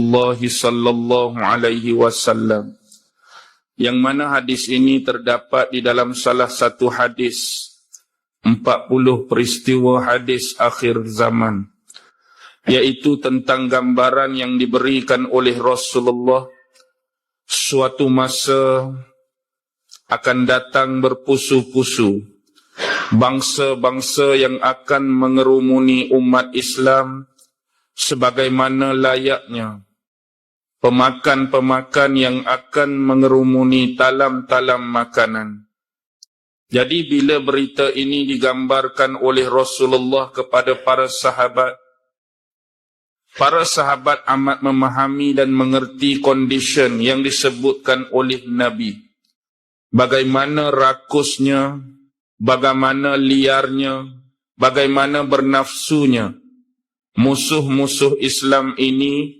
Allah sallallahu alaihi wasallam, yang mana hadis ini terdapat di dalam salah satu hadis 40 peristiwa hadis akhir zaman, yaitu tentang gambaran yang diberikan oleh Rasulullah suatu masa akan datang berpusu-pusu bangsa-bangsa yang akan mengerumuni umat Islam sebagaimana layaknya pemakan-pemakan yang akan mengerumuni talam-talam makanan. Jadi bila berita ini digambarkan oleh Rasulullah kepada para sahabat amat memahami dan mengerti kondisi yang disebutkan oleh Nabi. Bagaimana rakusnya, bagaimana liarnya, bagaimana bernafsunya musuh-musuh Islam ini